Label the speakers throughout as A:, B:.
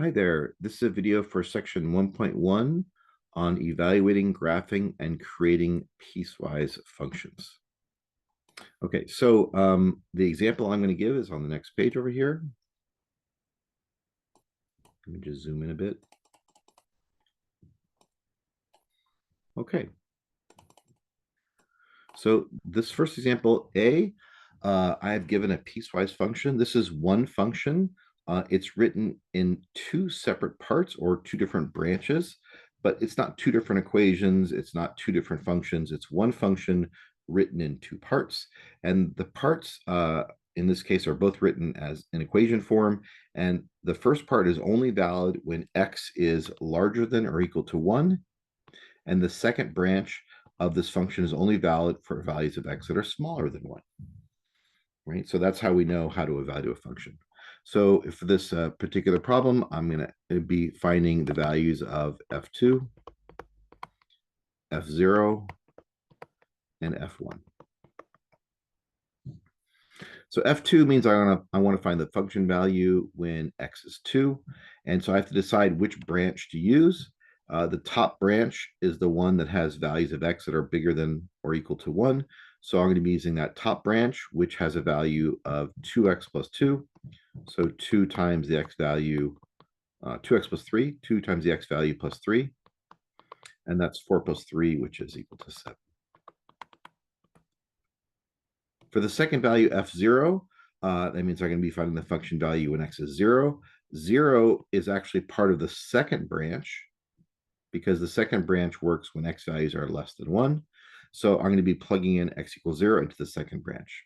A: Hi there. This is a video for section 1.1 on evaluating, graphing, and creating piecewise functions. Okay, so the example I'm going to give is on the next page over here. Let me just zoom in a bit. Okay, so this first example, I have given a piecewise function. This is one function. It's written in two separate parts or two different branches, but it's not two different equations. It's not two different functions. It's one function written in two parts. And the parts in this case are both written as an equation form. And the first part is only valid when x is larger than or equal to 1. And the second branch of this function is only valid for values of x that are smaller than 1. Right? So that's how we know how to evaluate a function. So for this particular problem, I'm going to be finding the values of f2, f0, and f1. So f2 means I want to find the function value when x is 2. And so I have to decide which branch to use. The top branch is the one that has values of x that are bigger than or equal to 1. So I'm going to be using that top branch, which has a value of 2x plus 2. So 2 times the x value, 2x plus 3, 2 times the x value plus 3. And that's 4 plus 3, which is equal to 7. For the second value, f0, that means I'm going to be finding the function value when x is 0. 0 is actually part of the second branch because the second branch works when x values are less than 1. So I'm going to be plugging in x equals 0 into the second branch.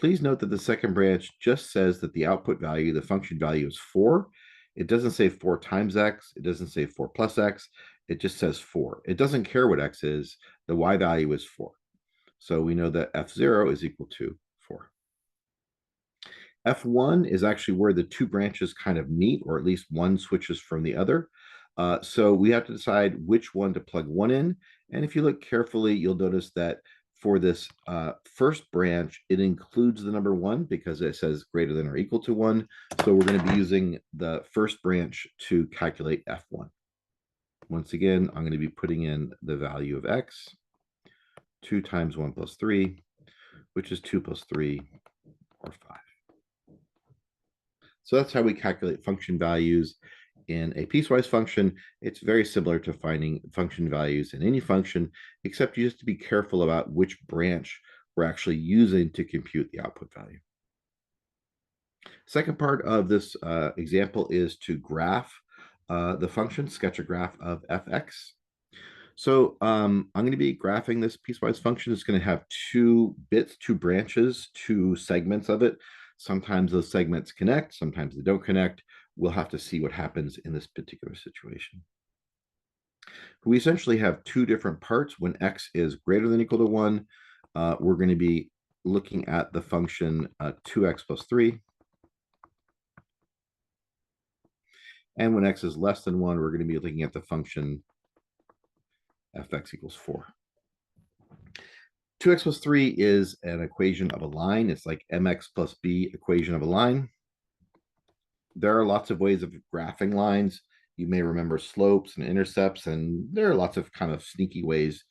A: Please note that the second branch just says that the output value, the function value, is 4. It doesn't say 4 times x. It doesn't say 4 plus x. It just says 4. It doesn't care what x is. The y value is 4. So we know that f0 is equal to 4. F1 is actually where the two branches kind of meet, or at least one switches from the other. So we have to decide which one to plug one in. And if you look carefully, you'll notice that for this first branch, it includes the number 1 because it says greater than or equal to 1. So we're going to be using the first branch to calculate F1. Once again, I'm going to be putting in the value of x, 2 times 1 plus 3, which is 2 plus 3, or 5. So that's how we calculate function values in a piecewise function. It's very similar to finding function values in any function, except you have to be careful about which branch we're actually using to compute the output value. Second part of this example is to graph the function, sketch a graph of fx. So I'm going to be graphing this piecewise function. It's going to have two bits, two branches, two segments of it. Sometimes those segments connect, sometimes they don't connect. We'll have to see what happens in this particular situation. We essentially have two different parts. When x is greater than or equal to 1, we're going to be looking at the function 2x plus 3. And when x is less than 1, we're going to be looking at the function fx equals 4. 2x plus 3 is an equation of a line. It's like mx plus b equation of a line. There are lots of ways of graphing lines. You may remember slopes and intercepts, and there are lots of kind of sneaky ways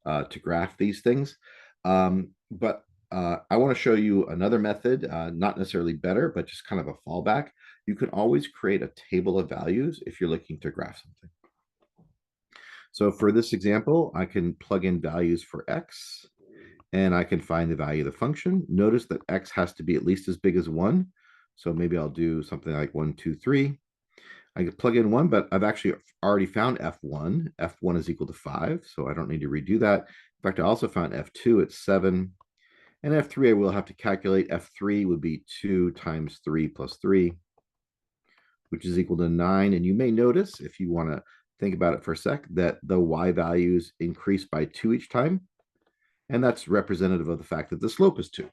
A: to graph these things. But I want to show you another method, not necessarily better, but just kind of a fallback. You can always create a table of values if you're looking to graph something. So for this example, I can plug in values for x, and I can find the value of the function. Notice that x has to be at least as big as 1. So maybe I'll do something like 1, 2, 3. I could plug in 1, but I've actually already found f1. f1 is equal to 5, so I don't need to redo that. In fact, I also found f2 at 7. And f3 I will have to calculate. f3 would be 2 times 3 plus 3, which is equal to 9. And you may notice, if you want to think about it for a sec, that the y values increase by 2 each time. And that's representative of the fact that the slope is 2.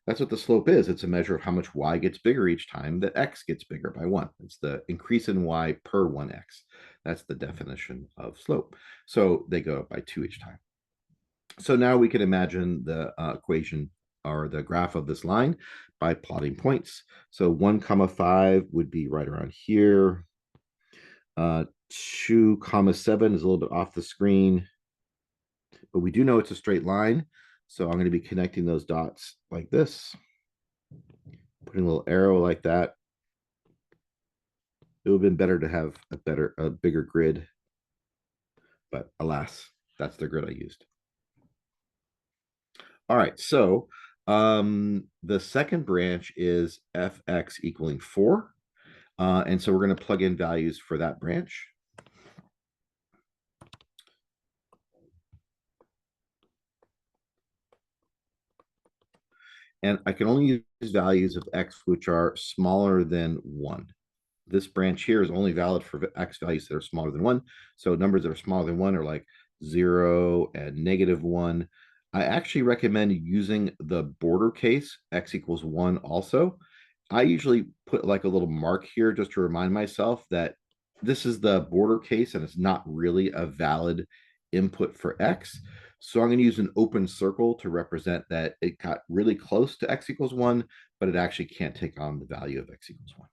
A: That's what the slope is. It's a measure of how much y gets bigger each time that x gets bigger by 1. It's the increase in y per 1x. That's the definition of slope. So they go up by 2 each time. So now we can imagine the equation or the graph of this line by plotting points. So 1, 5 would be right around here. 2, 7 is a little bit off the screen, but we do know it's a straight line. So I'm going to be connecting those dots like this, putting a little arrow like that. It would have been better to have a bigger grid, but alas, that's the grid I used. All right, so the second branch is fx equaling 4. And so we're going to plug in values for that branch. And I can only use values of x which are smaller than 1. This branch here is only valid for x values that are smaller than 1. So numbers that are smaller than 1 are like 0 and -1. I actually recommend using the border case, x equals 1 also. I usually put like a little mark here just to remind myself that this is the border case and it's not really a valid input for x. So I'm going to use an open circle to represent that it got really close to x equals 1, but it actually can't take on the value of x equals 1.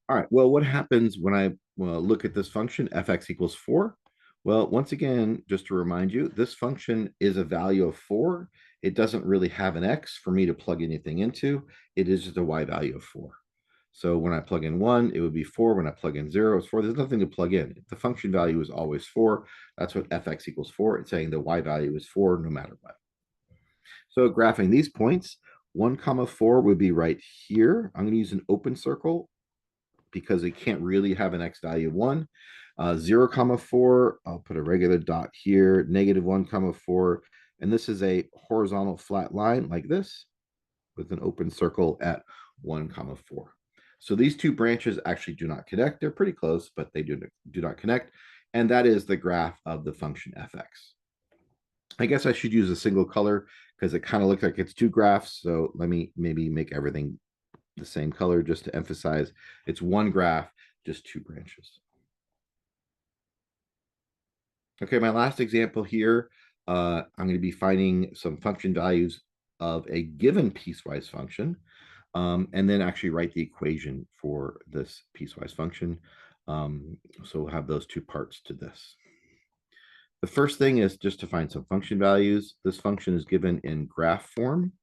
A: All right, well, what happens when I look at this function, fx equals 4? Well, once again, just to remind you, this function is a value of 4. It doesn't really have an x for me to plug anything into. It is just a y value of 4. So when I plug in 1, it would be 4. When I plug in 0, it's 4. There's nothing to plug in. The function value is always 4. That's what fx equals 4. It's saying the y value is 4 no matter what. So graphing these points, 1, 4 would be right here. I'm going to use an open circle because it can't really have an x value of 1. 0, 4, I'll put a regular dot here, -1, 4. And this is a horizontal flat line like this with an open circle at 1, 4. So these two branches actually do not connect. They're pretty close, but they do not connect. And that is the graph of the function fx. I guess I should use a single color because it kind of looks like it's two graphs. So let me maybe make everything the same color just to emphasize it's one graph, just two branches. Okay, my last example here, I'm going to be finding some function values of a given piecewise function, and then actually write the equation for this piecewise function. So we'll have those two parts to this. The first thing is just to find some function values. This function is given in graph form.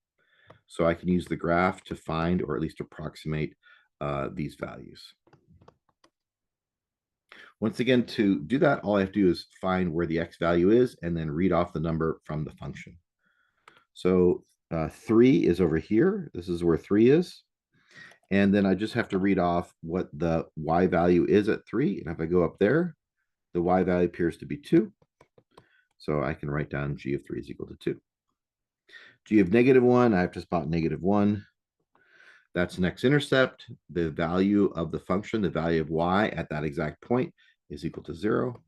A: So I can use the graph to find or at least approximate these values. Once again, to do that, all I have to do is find where the x value is and then read off the number from the function. So 3 is over here. This is where 3 is. And then I just have to read off what the y value is at 3. And if I go up there, the y value appears to be 2. So I can write down g of 3 is equal to 2. G of -1, I have to spot -1. That's an x-intercept. The value of the function, the value of y at that exact point is equal to 0.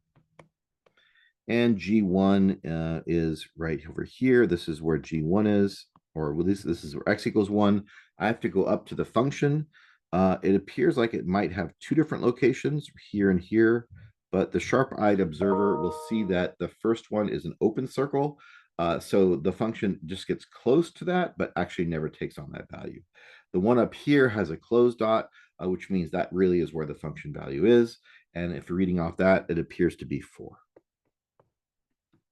A: And G1 is right over here. This is where G1 is, or at least this is where x equals 1. I have to go up to the function. It appears like it might have two different locations, here and here, but the sharp-eyed observer will see that the first one is an open circle. So the function just gets close to that, but actually never takes on that value. The one up here has a closed dot, which means that really is where the function value is. And if you're reading off that, it appears to be 4.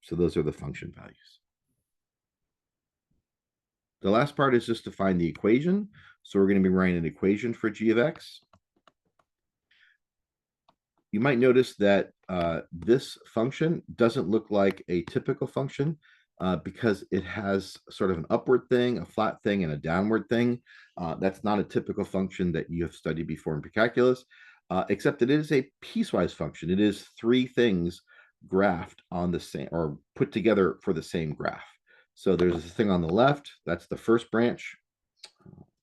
A: So those are the function values. The last part is just to find the equation. So we're going to be writing an equation for g of x. You might notice that this function doesn't look like a typical function because it has sort of an upward thing, a flat thing, and a downward thing. That's not a typical function that you have studied before in precalculus, except that it is a piecewise function. It is three things graphed on the same or put together for the same graph. So there's this thing on the left. That's the first branch.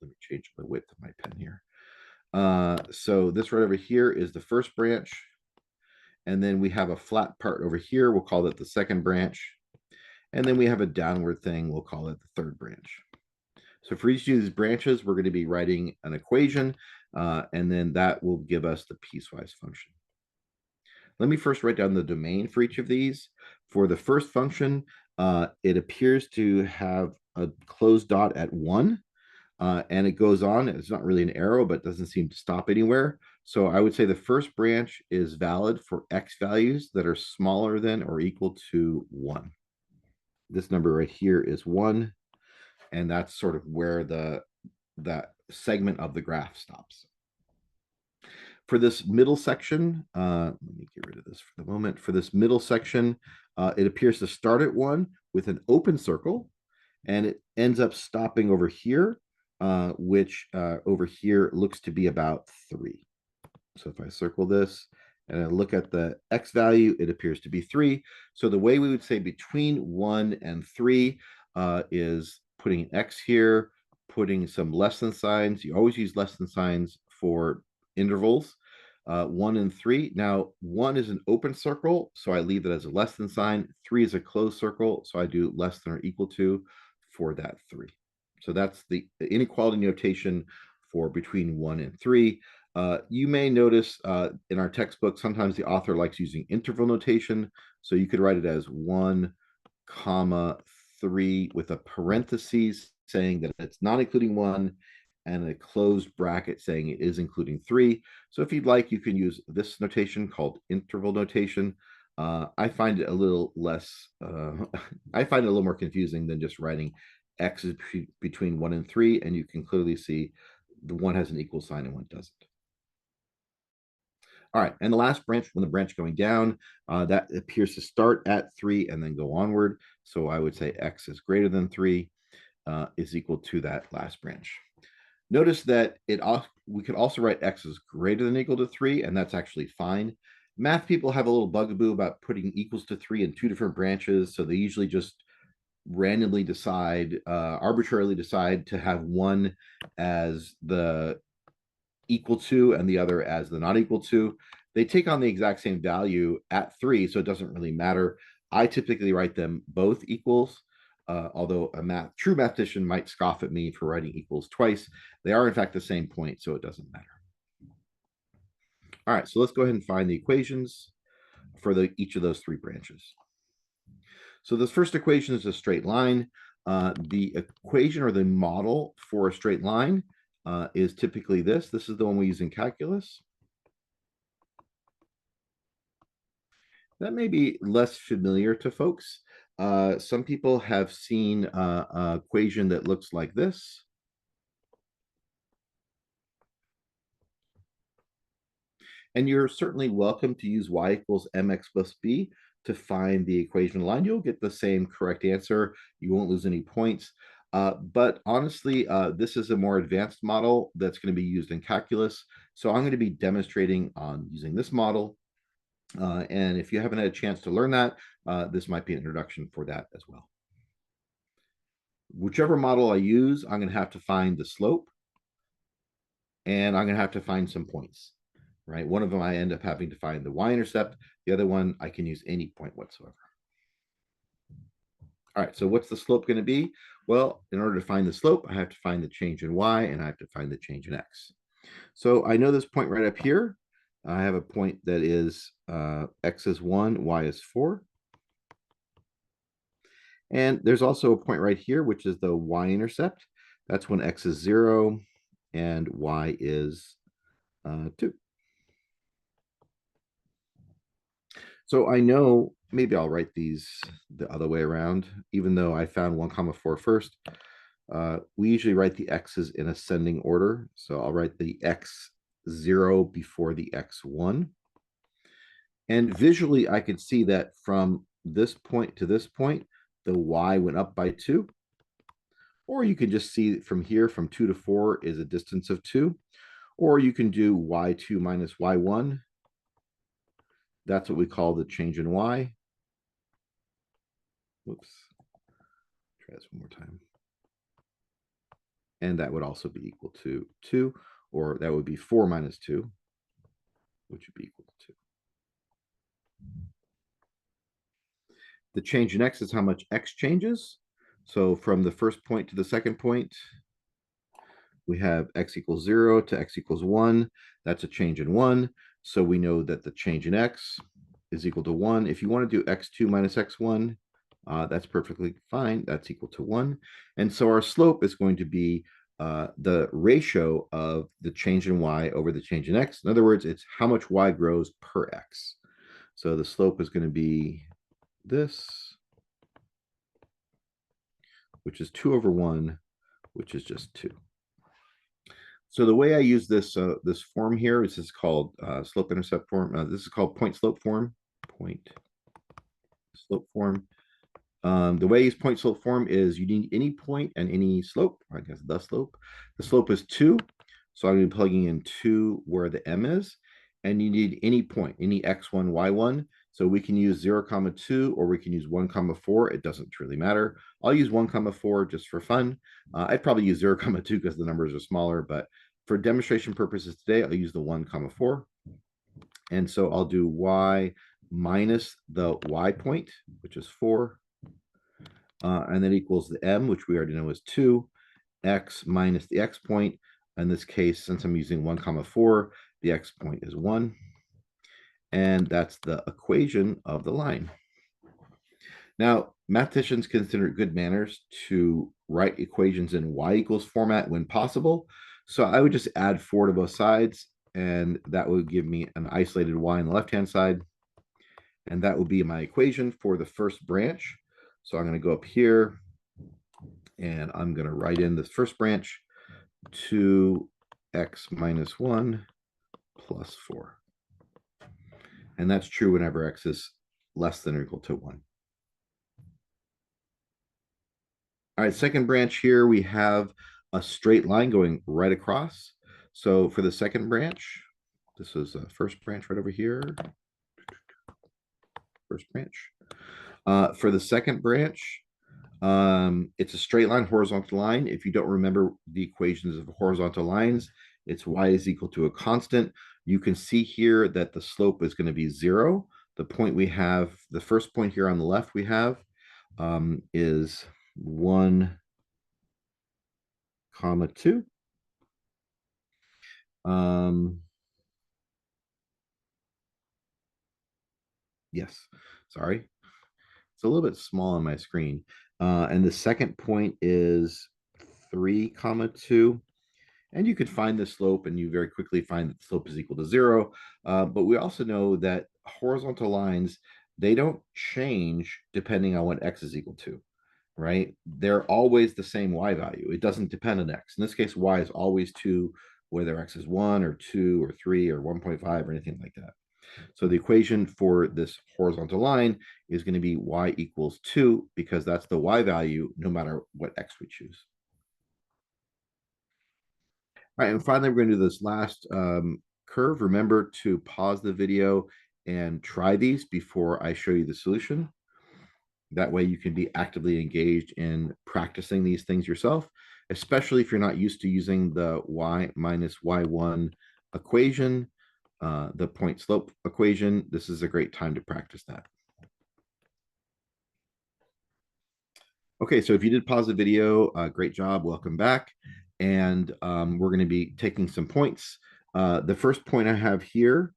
A: Let me change the width of my pen here. So this right over here is the first branch. And then we have a flat part over here. We'll call it the second branch. And then we have a downward thing. We'll call it the third branch. So for each of these branches, we're going to be writing an equation, and then that will give us the piecewise function. Let me first write down the domain for each of these. For the first function, it appears to have a closed dot at 1. And it goes on. It's not really an arrow, but doesn't seem to stop anywhere. So I would say the first branch is valid for x values that are smaller than or equal to 1. This number right here is 1, and that's sort of where that segment of the graph stops. For this middle section, let me get rid of this for the moment. For this middle section, it appears to start at 1 with an open circle, and it ends up stopping over here, which over here looks to be about 3. So if I circle this and I look at the x value, it appears to be 3. So the way we would say between 1 and 3 is putting x here, putting some less than signs. You always use less than signs for intervals. 1 and 3. Now, 1 is an open circle, so I leave it as a less than sign. 3 is a closed circle, so I do less than or equal to for that 3. So that's the inequality notation for between 1 and 3. You may notice in our textbook, sometimes the author likes using interval notation. So you could write it as 1, comma 3 with a parentheses saying that it's not including 1 and a closed bracket saying it is including 3. So if you'd like, you can use this notation called interval notation. I find it a little less, I find it a little more confusing than just writing x is between 1 and 3, and you can clearly see the one has an equal sign and one doesn't. All right, and the last branch, when the branch going down, that appears to start at 3 and then go onward. So I would say x is greater than 3 is equal to that last branch. Notice that we could also write x is greater than or equal to 3, and that's actually fine. Math people have a little bugaboo about putting equals to 3 in 2 different branches, so they usually just randomly decide, arbitrarily decide to have one as the equal to and the other as the not equal to. They take on the exact same value at 3, so it doesn't really matter. I typically write them both equals, although a true mathematician might scoff at me for writing equals twice. They are, in fact, the same point, so it doesn't matter. All right, so let's go ahead and find the equations for each of those 3 branches. So this first equation is a straight line. The equation or the model for a straight line is typically this. This is the one we use in calculus. That may be less familiar to folks. Some people have seen an equation that looks like this. And you're certainly welcome to use y equals mx plus b to find the equation line. You'll get the same correct answer. You won't lose any points. But honestly, this is a more advanced model that's going to be used in calculus. So I'm going to be demonstrating on using this model. And if you haven't had a chance to learn that, this might be an introduction for that as well. Whichever model I use, I'm going to have to find the slope, and I'm going to have to find some points, right? One of them I end up having to find the y-intercept. The other one, I can use any point whatsoever. All right, so what's the slope going to be? Well, in order to find the slope, I have to find the change in y, and I have to find the change in x. So I know this point right up here. I have a point that is x is 1, y is 4. And there's also a point right here, which is the y-intercept. That's when x is 0 and y is 2. So I know, maybe I'll write these the other way around, even though I found 1 comma 4 first. We usually write the x's in ascending order. So I'll write the x0 before the x1. And visually, I could see that from this point to this point, the y went up by 2. Or you can just see from here, from 2 to 4 is a distance of 2. Or you can do y2 minus y1. That's what we call the change in y. Whoops. Try this one more time. And that would also be equal to 2, or that would be 4 minus 2, which would be equal to 2. The change in x is how much x changes. So from the first point to the second point, we have x equals 0 to x equals 1. That's a change in 1. So we know that the change in x is equal to 1. If you want to do x2 minus x1, that's perfectly fine. That's equal to 1. And so our slope is going to be the ratio of the change in y over the change in x. In other words, it's how much y grows per x. So the slope is going to be this, which is 2 over 1, which is just 2. So the way I use this this form here is called slope intercept form. This is called point slope form. Point slope form. The way I use point slope form is you need any point and any slope. I guess the slope. The slope is 2, so I'm going to be plugging in 2 where the m is, and you need any point, any x1, y1. So we can use 0, 2, or we can use 1, 4. It doesn't really matter. I'll use 1, 4 just for fun. I'd probably use 0, 2 because the numbers are smaller, but for demonstration purposes today, I'll use the 1, 4. And so I'll do y minus the y point, which is 4. And that equals the m, which we already know is 2, x minus the x point. In this case, since I'm using 1, 4, the x point is 1. And that's the equation of the line. Now, mathematicians consider it good manners to write equations in y equals format when possible. So I would just add 4 to both sides, and that would give me an isolated y on the left-hand side. And that would be my equation for the first branch. So I'm going to go up here, and I'm going to write in this first branch, 2x minus 1 plus 4. And that's true whenever x is less than or equal to 1. All right, second branch here, we have a straight line going right across. So for the second branch, this is the first branch right over here. First branch. For the second branch, it's a straight line, horizontal line. If you don't remember the equations of horizontal lines, it's y is equal to a constant. You can see here that the slope is going to be 0. The point we have, the first point here on the left we have is 1, 2. Yes, sorry. It's a little bit small on my screen. And the second point is 3, 2. And you could find the slope, and you very quickly find that the slope is equal to 0. But we also know that horizontal lines, they don't change depending on what x is equal to, right? They're always the same y value. It doesn't depend on x. In this case, y is always 2, whether x is 1 or 2 or 3 or 1.5 or anything like that. So the equation for this horizontal line is going to be y equals 2, because that's the y value no matter what x we choose. All right, and finally, we're going to do this last curve. Remember to pause the video and try these before I show you the solution. That way you can be actively engaged in practicing these things yourself, especially if you're not used to using the y minus y1 equation, the point slope equation. This is a great time to practice that. Okay, so if you did pause the video, great job, welcome back. And we're going to be taking some points. The first point I have here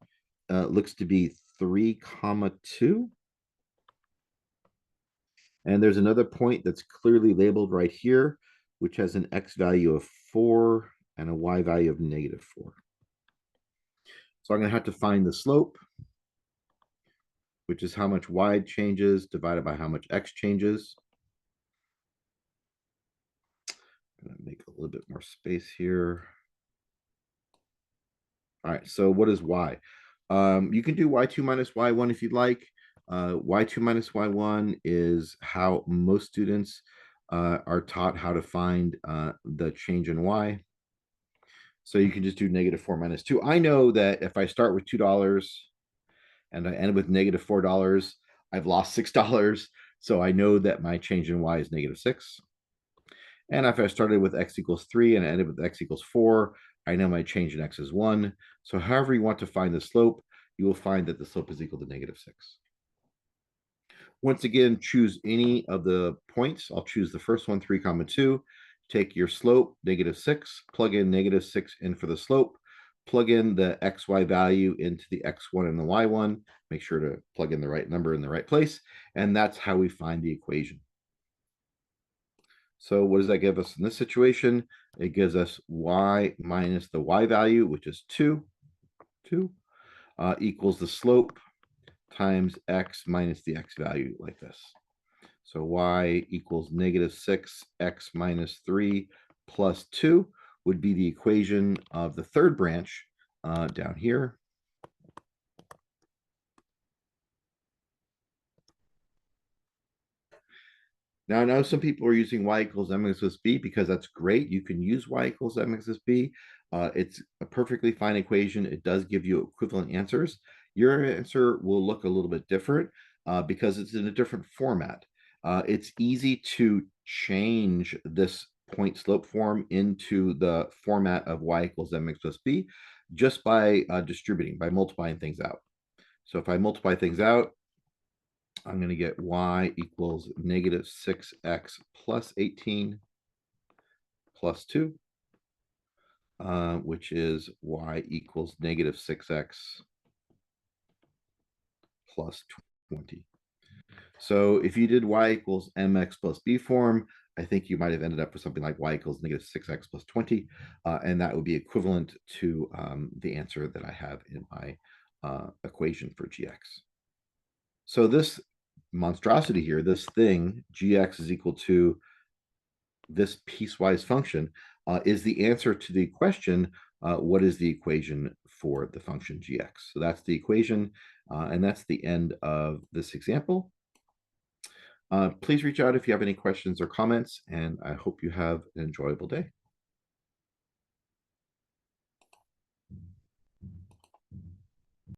A: looks to be 3, 2. And there's another point that's clearly labeled right here, which has an x value of 4 and a y value of -4. So I'm going to have to find the slope, which is how much y changes divided by how much x changes. I'm going to make a little bit more space here. All right, so what is y? You can do y2 minus y1 if you'd like. Y2 minus y1 is how most students are taught how to find the change in y. So you can just do -4 minus 2. I know that if I start with $2 and I end with -4, I've lost $6. So I know that my change in y is -6. And if I started with x equals 3 and I ended with x equals 4, I know my change in x is 1. So however you want to find the slope, you will find that the slope is equal to -6. Once again, choose any of the points. I'll choose the first one, 3, 2. Take your slope, -6, plug in -6 in for the slope, plug in the xy value into the x1 and the y1. Make sure to plug in the right number in the right place. And that's how we find the equation. So what does that give us in this situation? It gives us y minus the y value, which is 2, equals the slope times x minus the x value, like this. So y equals -6, x minus 3 plus 2 would be the equation of the third branch down here. Now, I know some people are using y equals mx plus b because that's great. You can use y equals mx plus b. It's a perfectly fine equation. It does give you equivalent answers. Your answer will look a little bit different because it's in a different format. It's easy to change this point slope form into the format of y equals mx plus b just by distributing, by multiplying things out. So if I multiply things out, I'm going to get y equals -6x plus 18 plus 2, which is y equals -6x plus 20. So if you did y equals mx plus b form, I think you might have ended up with something like y equals -6x plus 20, and that would be equivalent to the answer that I have in my equation for gx. So this monstrosity here, this thing, gx is equal to this piecewise function, is the answer to the question, what is the equation for the function gx? So that's the equation, and that's the end of this example. Please reach out if you have any questions or comments, and I hope you have an enjoyable day.